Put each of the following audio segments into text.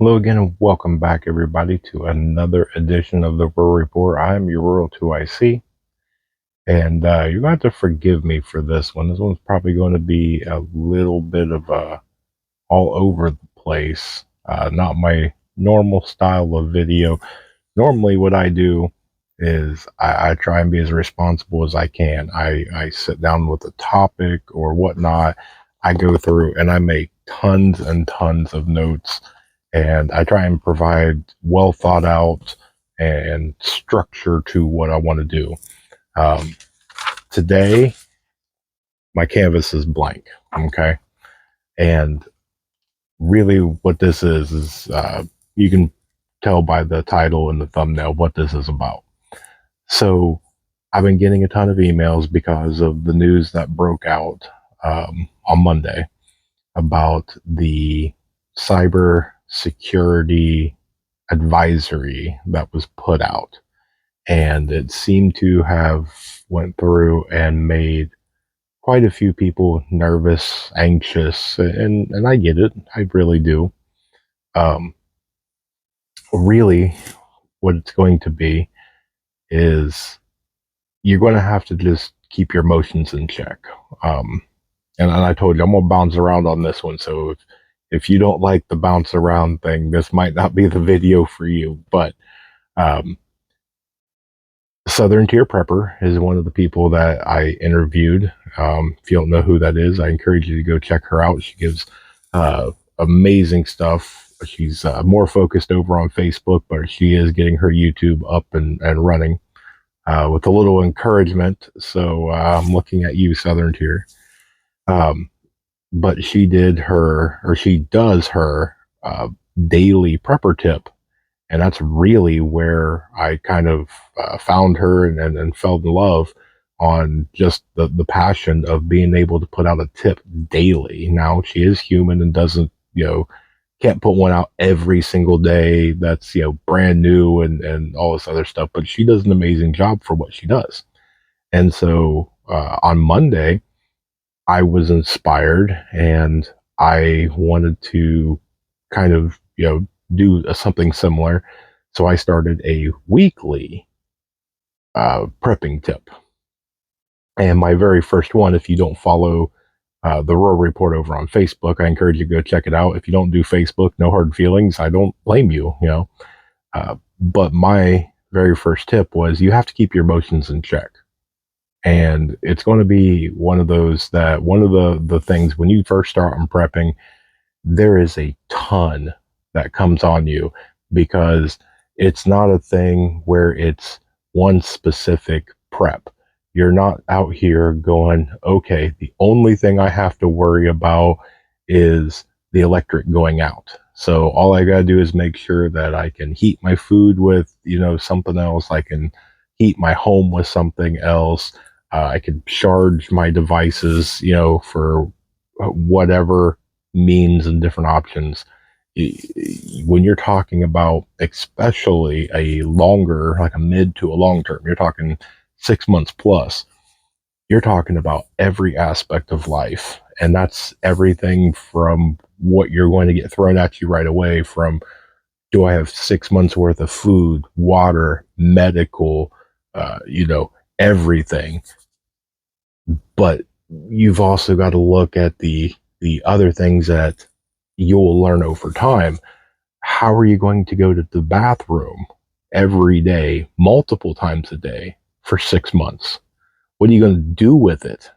Hello again, and welcome back, everybody, to another edition of the Rural Report. I am your Rural 2IC, and you're going to have to forgive me for this one. This one's probably going to be a little bit of all over the place. Not my normal style of video. Normally, what I do is I try and be as responsible as I can. I sit down with a topic or whatnot. I go through and I make tons and tons of notes, and I try and provide well thought out and structure to what I want to do. Um, Today, my canvas is blank. Okay, and really, what this is you can tell by the title and the thumbnail what this is about. So, I've been getting a ton of emails because of the news that broke out on Monday about the cyber security advisory that was put out, and it seemed to have went through and made quite a few people nervous, anxious, and I get it. I really do. um, Really, what it's going to be is you're going to have to just keep your emotions in check. um, and I told you I'm gonna bounce around on this one, so if you don't like the bounce around thing, this might not be the video for you. But um, Southern Tier Prepper is one of the people that I interviewed. If you don't know who that is, I encourage you to go check her out. She gives amazing stuff. She's more focused over on Facebook, but she is getting her YouTube up and running with a little encouragement. So I'm looking at you, Southern Tier. Um, but she does her daily prepper tip, and that's really where I kind of found her and fell in love on just the passion of being able to put out a tip daily. Now, she is human and doesn't, can't put one out every single day that's, brand new and all this other stuff, but she does an amazing job for what she does. And so on Monday, I was inspired and I wanted to kind of, do something similar. So I started a weekly prepping tip. And my very first one, if you don't follow the Rural Report over on Facebook, I encourage you to go check it out. If you don't do Facebook, no hard feelings. I don't blame you. But my very first tip was you have to keep your emotions in check. And it's going to be one of the things when you first start on prepping, there is a ton that comes on you because it's not a thing where it's one specific prep. You're not out here going, okay, the only thing I have to worry about is the electric going out. So all I got to do is make sure that I can heat my food with, something else. I can heat my home with something else. I can charge my devices, for whatever means and different options. When you're talking about especially a longer, like a mid to a long term, you're talking 6 months plus, you're talking about every aspect of life. And that's everything from what you're going to get thrown at you right away from, do I have 6 months worth of food, water, medical, everything. But you've also got to look at the other things that you'll learn over time. How are you going to go to the bathroom every day, multiple times a day for 6 months? What are you going to do with it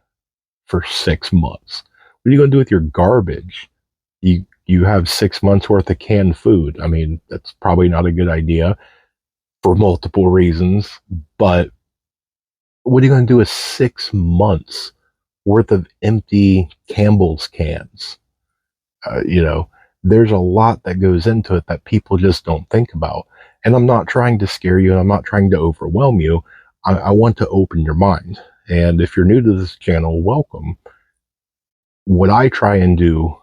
for 6 months? What are you going to do with your garbage? You have 6 months worth of canned food. I mean, that's probably not a good idea for multiple reasons, but what are you going to do with 6 months worth of empty Campbell's cans? There's a lot that goes into it that people just don't think about. And I'm not trying to scare you and I'm not trying to overwhelm you. I want to open your mind. And if you're new to this channel, welcome. What I try and do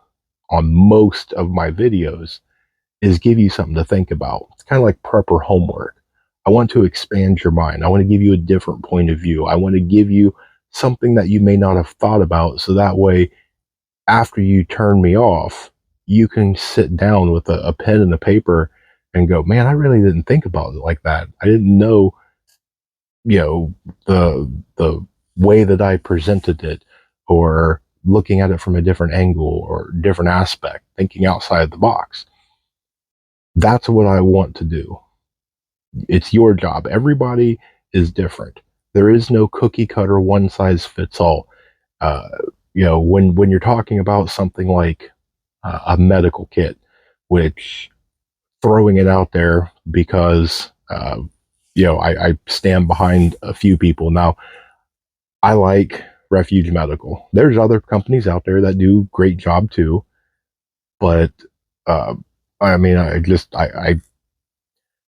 on most of my videos is give you something to think about. It's kind of like prepper homework. I want to expand your mind. I want to give you a different point of view. I want to give you something that you may not have thought about. So that way, after you turn me off, you can sit down with a pen and a paper and go, man, I really didn't think about it like that. I didn't know, you know, the way that I presented it, or looking at it from a different angle or different aspect, thinking outside the box. That's what I want to do. It's your job. Everybody is different. There is no cookie cutter, one size fits all. Uh, when you're talking about something like a medical kit, which, throwing it out there because I stand behind a few people now. I like Refuge Medical. There's other companies out there that do great job too, but uh, I mean,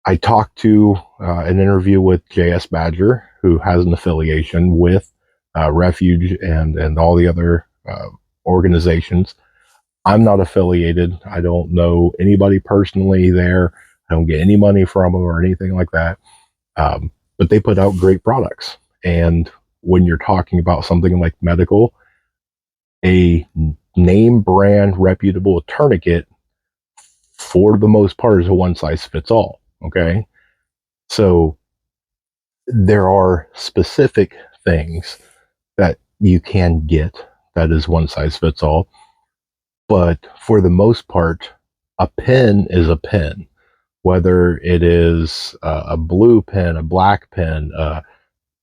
I talked to an interview with JS Badger, who has an affiliation with Refuge and all the other organizations. I'm not affiliated. I don't know anybody personally there. I don't get any money from them or anything like that. But they put out great products. And when you're talking about something like medical, a name brand reputable tourniquet, for the most part, is a one size fits all. Okay. So there are specific things that you can get that is one size fits all. But for the most part, a pen is a pen, whether it is a blue pen, a black pen, a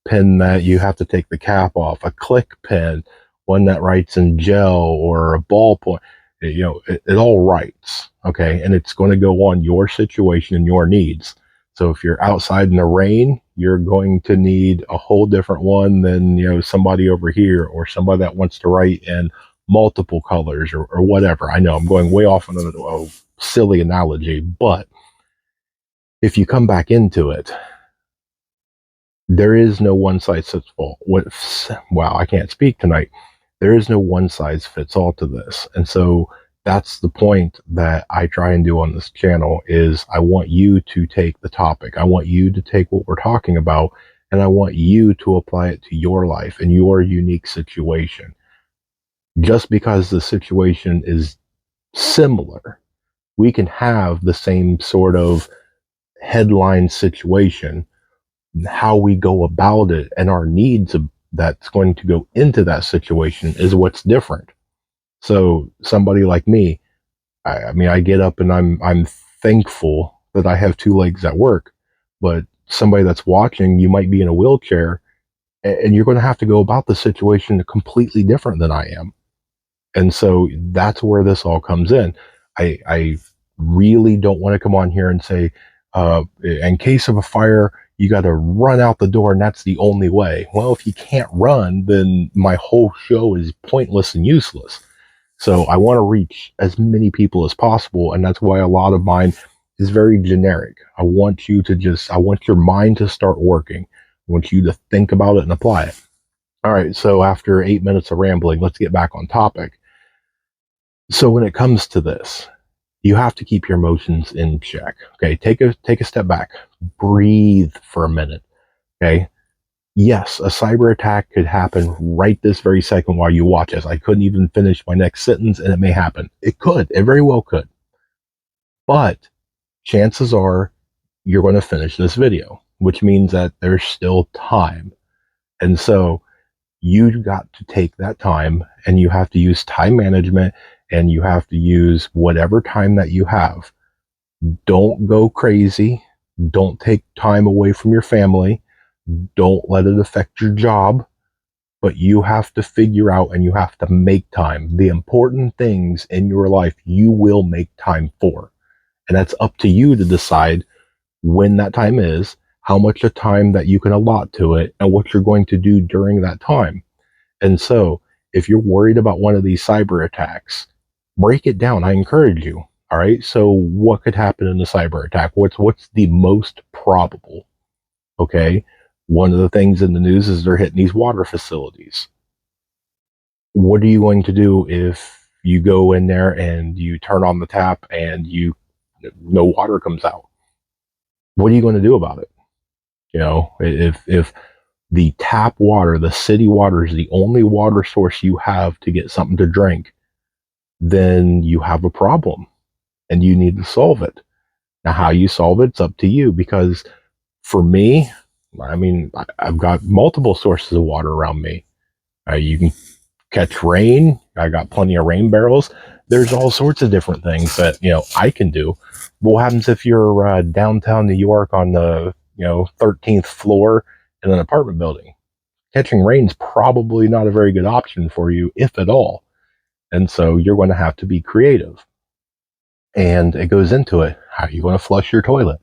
pen that you have to take the cap off, a click pen, one that writes in gel, or a ballpoint. It all writes, okay, and it's going to go on your situation and your needs. So if you're outside in the rain, you're going to need a whole different one than somebody over here, or somebody that wants to write in multiple colors, or whatever. I know I'm going way off on a silly analogy, but if you come back into it, there is no one size fits all. Wow, I can't speak tonight. There is no one size fits all to this. And so that's the point that I try and do on this channel is I want you to take the topic. I want you to take what we're talking about, and I want you to apply it to your life and your unique situation. Just because the situation is similar, we can have the same sort of headline situation. How we go about it and our needs that's going to go into that situation is what's different. So somebody like me, I mean, I get up and I'm thankful that I have two legs at work. But somebody that's watching, you might be in a wheelchair, and you're going to have to go about the situation completely different than I am. And so that's where this all comes in. I really don't want to come on here and say, in case of a fire, you got to run out the door, and that's the only way. Well, if you can't run, then my whole show is pointless and useless. So I want to reach as many people as possible, and that's why a lot of mine is very generic. I want your mind to start working. I want you to think about it and apply it. All right, so after 8 minutes of rambling, let's get back on topic. So when it comes to this, you have to keep your emotions in check. Okay, take a step back, breathe for a minute. Okay, yes, a cyber attack could happen right this very second while you watch us. I couldn't even finish my next sentence, and it may happen. It could. It very well could. But chances are you're going to finish this video, which means that there's still time. And so you got to take that time, and you have to use time management, and you have to use whatever time that you have. Don't go crazy. Don't take time away from your family. Don't let it affect your job. But you have to figure out, and you have to make time. The important things in your life, you will make time for. And that's up to you to decide when that time is, how much of time that you can allot to it, and what you're going to do during that time. And so if you're worried about one of these cyber attacks, break it down. I encourage you. All right. So what could happen in a cyber attack? What's the most probable? Okay. One of the things in the news is they're hitting these water facilities. What are you going to do if you go in there and you turn on the tap and no water comes out? What are you going to do about it? If the tap water, the city water, is the only water source you have to get something to drink, then you have a problem and you need to solve it. Now, how you solve it's up to you, because for me, I mean, I've got multiple sources of water around me. You can catch rain. I got plenty of rain barrels. There's all sorts of different things that, I can do. What happens if you're downtown New York on the, 13th floor in an apartment building? Catching rain's probably not a very good option for you, if at all. And so you're going to have to be creative. And it goes into it. How are you going to flush your toilet?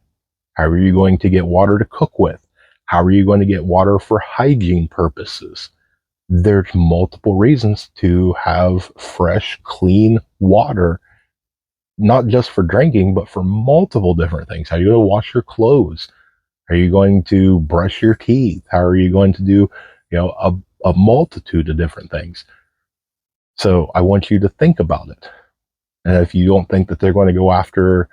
How are you going to get water to cook with? How are you going to get water for hygiene purposes? There's multiple reasons to have fresh, clean water, not just for drinking, but for multiple different things. How are you going to wash your clothes? Are you going to brush your teeth? How are you going to do, a multitude of different things? So I want you to think about it. And if you don't think that they're going to go after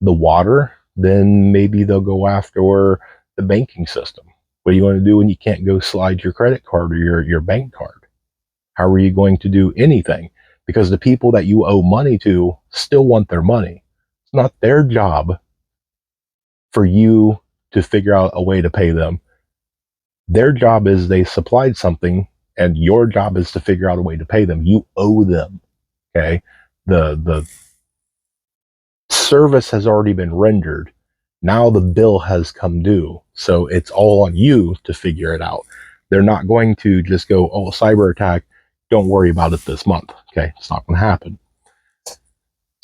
the water, then maybe they'll go after the banking system. What are you going to do when you can't go slide your credit card or your bank card? How are you going to do anything? Because the people that you owe money to still want their money. It's not their job for you to figure out a way to pay them. Their job is they supplied something, and your job is to figure out a way to pay them. You owe them. Okay? The service has already been rendered. Now the bill has come due. So it's all on you to figure it out. They're not going to just go, oh, cyber attack, don't worry about it this month. Okay, it's not going to happen.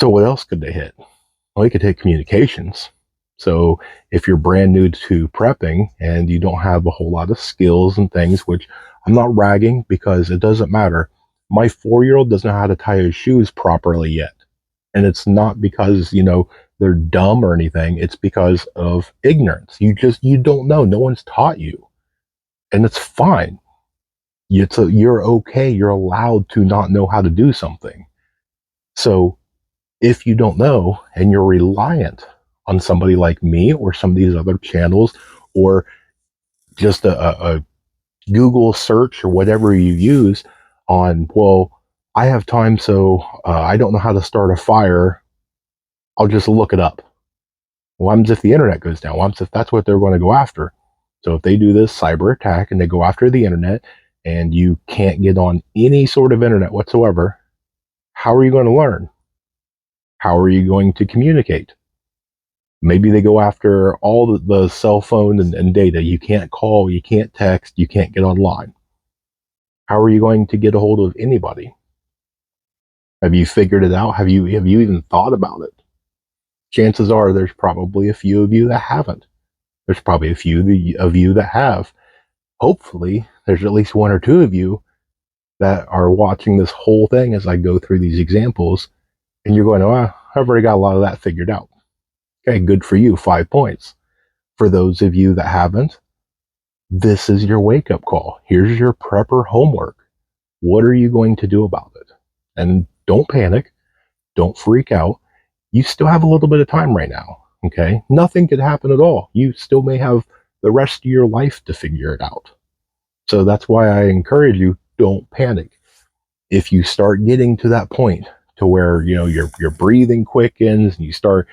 So what else could they hit? Well, they could hit communications. So if you're brand new to prepping and you don't have a whole lot of skills and things, which I'm not ragging because it doesn't matter. My 4-year-old doesn't know how to tie his shoes properly yet. And it's not because, they're dumb or anything. It's because of ignorance. You don't know. No one's taught you. And it's fine. You're okay. You're allowed to not know how to do something. So if you don't know and you're reliant on somebody like me or some of these other channels, or just a Google search or whatever you use on, well, I have time, so I don't know how to start a fire. I'll just look it up. What happens if the internet goes down? What happens if that's what they're going to go after? So if they do this cyber attack and they go after the internet and you can't get on any sort of internet whatsoever, how are you going to learn? How are you going to communicate? Maybe they go after all the cell phone and data. You can't call, you can't text, you can't get online. How are you going to get a hold of anybody? Have you figured it out? Have you even thought about it? Chances are there's probably a few of you that haven't. There's probably a few of you that have. Hopefully, there's at least one or two of you that are watching this whole thing as I go through these examples, and you're going, oh, I've already got a lot of that figured out. Okay, good for you, 5 points. For those of you that haven't, this is your wake-up call. Here's your prepper homework. What are you going to do about it? And don't panic. Don't freak out. You still have a little bit of time right now, okay? Nothing could happen at all. You still may have the rest of your life to figure it out. So that's why I encourage you, don't panic. If you start getting to that point to where, your breathing quickens and you start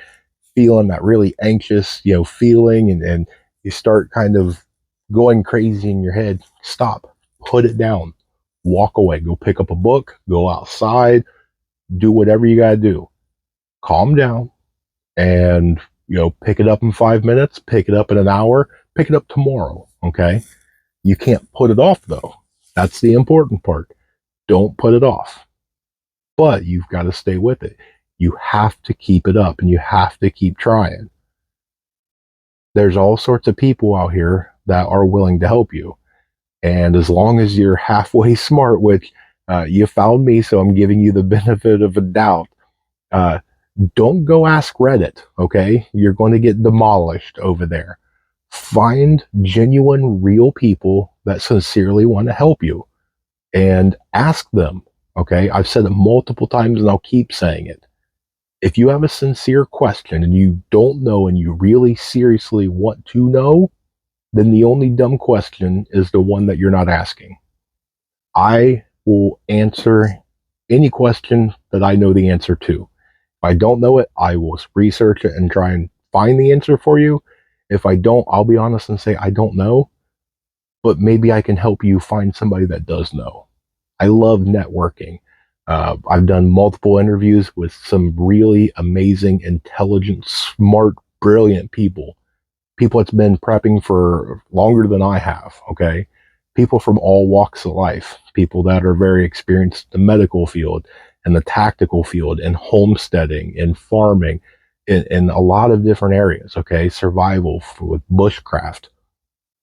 feeling that really anxious, feeling, and you start kind of going crazy in your head, stop, put it down, walk away, go pick up a book, go outside, do whatever you got to do. Calm down and, pick it up in 5 minutes, pick it up in an hour, pick it up tomorrow. Okay. You can't put it off though. That's the important part. Don't put it off, but you've got to stay with it. You have to keep it up and you have to keep trying. There's all sorts of people out here that are willing to help you. And as long as you're halfway smart, which you found me, so I'm giving you the benefit of a doubt, don't go ask Reddit, okay? You're going to get demolished over there. Find genuine, real people that sincerely want to help you and ask them, okay? I've said it multiple times and I'll keep saying it. If you have a sincere question and you don't know and you really seriously want to know, then the only dumb question is the one that you're not asking. I will answer any question that I know the answer to. If I don't know it, I will research it and try and find the answer for you. If I don't, I'll be honest and say I don't know, but maybe I can help you find somebody that does know. I love networking. I've done multiple interviews with some really amazing, intelligent, smart, brilliant people. People that's been prepping for longer than I have, okay? People from all walks of life, people that are very experienced in the medical field and the tactical field and homesteading and farming in a lot of different areas, okay? Survival with bushcraft.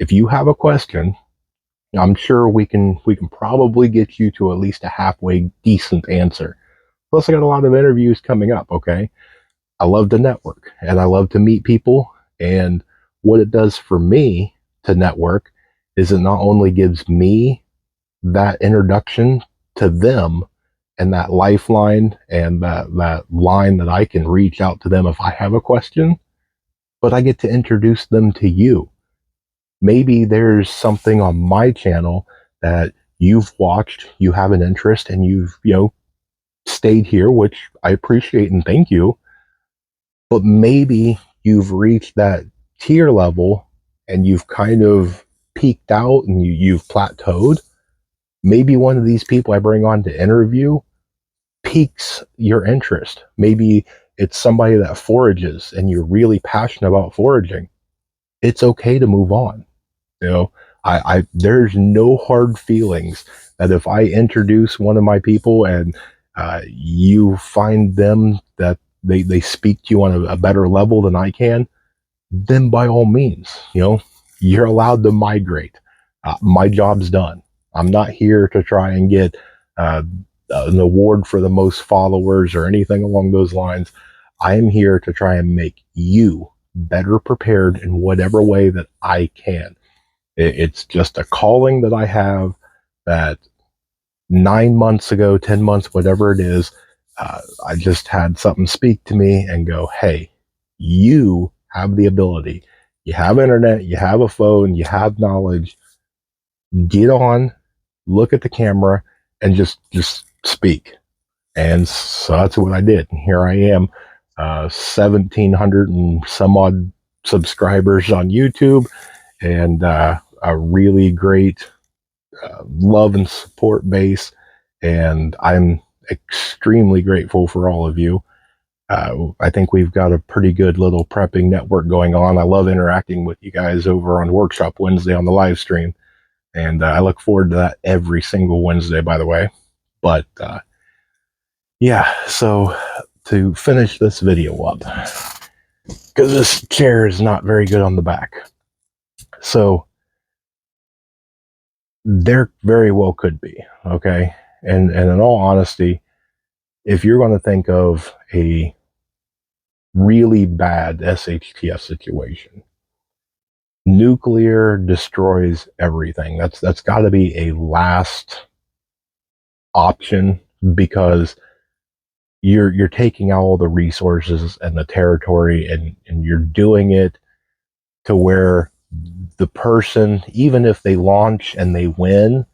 If you have a question, I'm sure we can probably get you to at least a halfway decent answer. Plus, I got a lot of interviews coming up, okay? I love to network and I love to meet people. And what it does for me to network is it not only gives me that introduction to them and that lifeline and that line that I can reach out to them if I have a question, but I get to introduce them to you. Maybe there's something on my channel that you've watched, you have an interest, and you've, stayed here, which I appreciate and thank you. But maybe you've reached that tier level and you've kind of peaked out and you've plateaued. Maybe one of these people I bring on to interview piques your interest. Maybe it's somebody that forages and you're really passionate about foraging. It's okay to move on. You know, I there's no hard feelings that if I introduce one of my people and you find them that they speak to you on a better level than I can, then by all means, you're allowed to migrate. My job's done. I'm not here to try and get uh, an award for the most followers or anything along those lines. I am here to try and make you better prepared in whatever way that I can. It's just a calling that I have that 9 months ago, 10 months, whatever it is, I just had something speak to me and go, hey, you have the ability. You have internet, you have a phone, you have knowledge. Get on, look at the camera, and just speak. And so that's what I did. And here I am, 1,700 and some odd subscribers on YouTube, and a really great love and support base. And I'm extremely grateful for all of you. I think we've got a pretty good little prepping network going on. I love interacting with you guys over on Workshop Wednesday on the live stream. And I look forward to that every single Wednesday, by the way. But yeah, so to finish this video up, because this chair is not very good on the back. So there very well could be, okay? And in all honesty, if you're going to think of a really bad SHTF situation, nuclear destroys everything. That's got to be a last option, because you're taking out all the resources and the territory, and you're doing it to where the person, even if they launch and they win,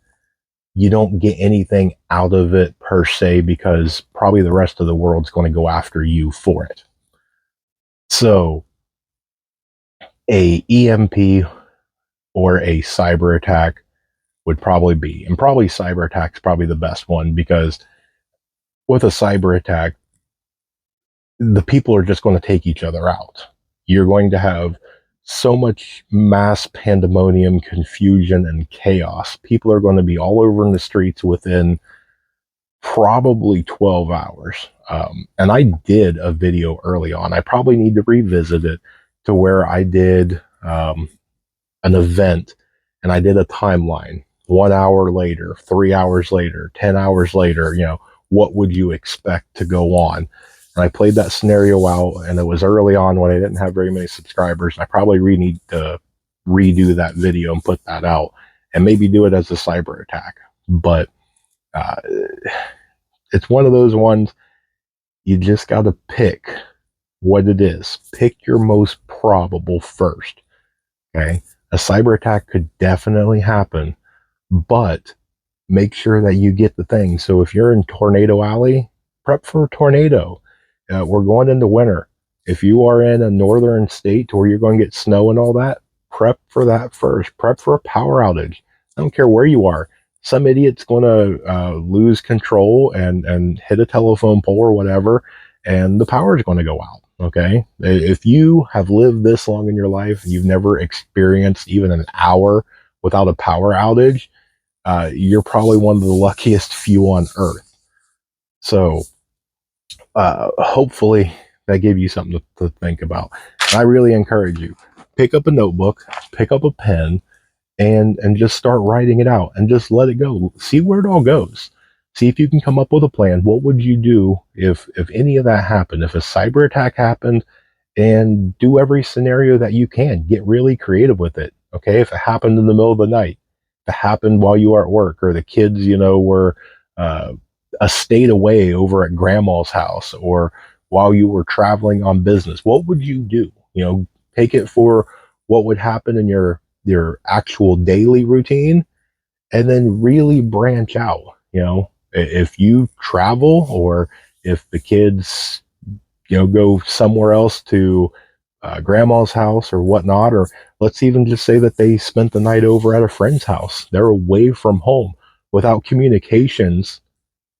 you don't get anything out of it per se, because probably the rest of the world's going to go after you for it. So a EMP or a cyber attack would probably be, and probably cyber attack's probably the best one, because with a cyber attack, the people are just going to take each other out. You're going to have so much mass pandemonium, confusion, and chaos. People are going to be all over in the streets within probably 12 hours. And I did a video early on. I probably need to revisit it, to where I did an event and I did a timeline. 1 hour later, 3 hours later, 10 hours later, what would you expect to go on? And I played that scenario out, and it was early on when I didn't have very many subscribers. I probably need to redo that video and put that out, and maybe do it as a cyber attack. But it's one of those ones, you just got to pick what it is. Pick your most probable first. Okay? A cyber attack could definitely happen, but make sure that you get the things. So if you're in Tornado Alley, prep for a tornado. We're going into winter. If you are in a northern state where you're going to get snow and all that, prep for that first. Prep for a power outage. I don't care where you are. Some idiot's going to lose control and hit a telephone pole or whatever, and the power is going to go out. Okay? If you have lived this long in your life and you've never experienced even an hour without a power outage, you're probably one of the luckiest few on earth. So hopefully that gave you something to think about. And I really encourage you, pick up a notebook, pick up a pen, and just start writing it out and just let it go. See where it all goes. See if you can come up with a plan. What would you do if any of that happened? If a cyber attack happened, and do every scenario that you can. Get really creative with it. Okay, if it happened in the middle of the night, if it happened while you are at work, or the kids, were a state away over at grandma's house, or while you were traveling on business, what would you do? Take it for what would happen in your actual daily routine, and then really branch out. If you travel, or if the kids go somewhere else to grandma's house or whatnot, or let's even just say that they spent the night over at a friend's house. They're away from home without communications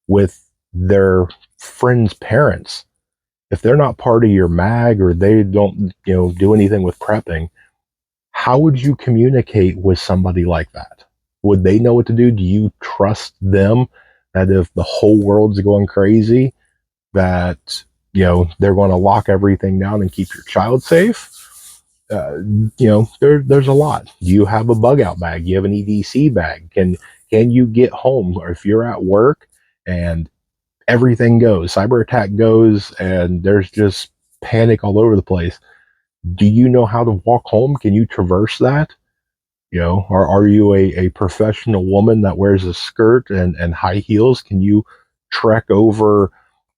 with their friend's parents. If they're not part of your mag, or they don't do anything with prepping, how would you communicate with somebody like that? Would they know what to do? Do you trust them that if the whole world's going crazy, that they're going to lock everything down and keep your child safe? There's a lot. Do you have a bug out bag? Do you have an EDC bag? Can you get home? Or if you're at work and everything goes, cyber attack goes, and there's just panic all over the place, do you know how to walk home? Can you traverse that? Or are you a professional woman that wears a skirt and high heels? Can you trek over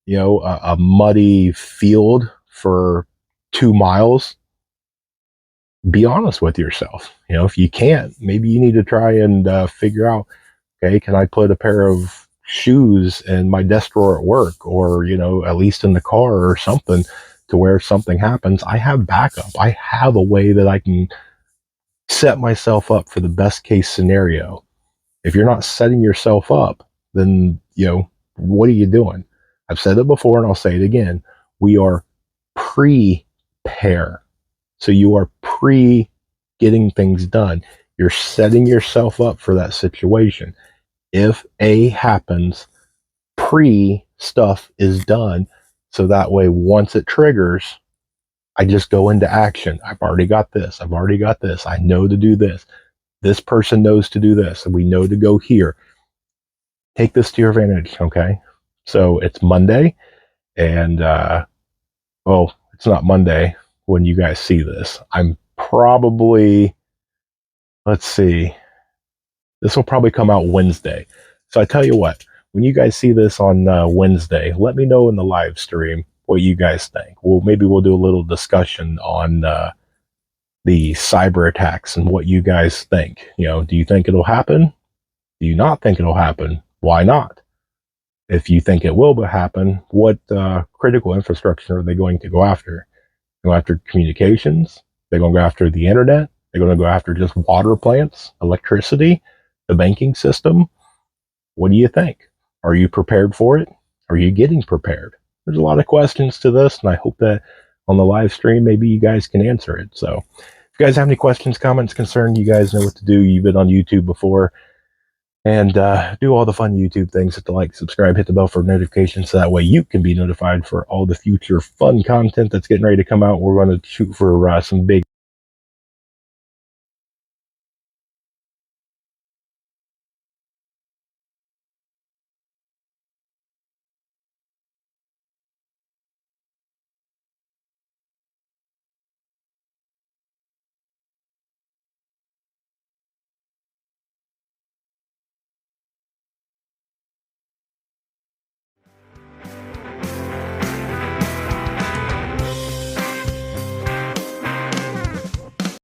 a muddy field for 2 miles? Be honest with yourself. If you can't, maybe you need to try and figure out, okay, can I put a pair of shoes in my desk drawer at work, or at least in the car or something, to where if something happens, I have backup. I have a way that I can set myself up for the best case scenario. If you're not setting yourself up, then what are you doing? I've said it before and I'll say it again. We are prepare. So you are getting things done. You're setting yourself up for that situation. If A happens, stuff is done. So that way, once it triggers, I just go into action. I've already got this. I've already got this. I know to do this. This person knows to do this. And we know to go here. Take this to your advantage, okay? So it's Monday, and it's not Monday when you guys see this. I'm probably, let's see, this will probably come out Wednesday. So I tell you what, when you guys see this on Wednesday, let me know in the live stream what you guys think. Maybe we'll do a little discussion on the cyber attacks and what you guys think. Do you think it'll happen? Do you not think it'll happen? Why not? If you think it will happen, what critical infrastructure are they going to go after? Go after communications? They're going to go after the internet? They're going to go after just water plants, electricity, the banking system? What do you think? Are you prepared for it? Are you getting prepared? There's a lot of questions to this, and I hope that on the live stream, maybe you guys can answer it. So if you guys have any questions, comments, concerns, you guys know what to do. You've been on YouTube before. And do all the fun YouTube things. Hit the like, subscribe, hit the bell for notifications, so that way you can be notified for all the future fun content that's getting ready to come out. We're going to shoot for some big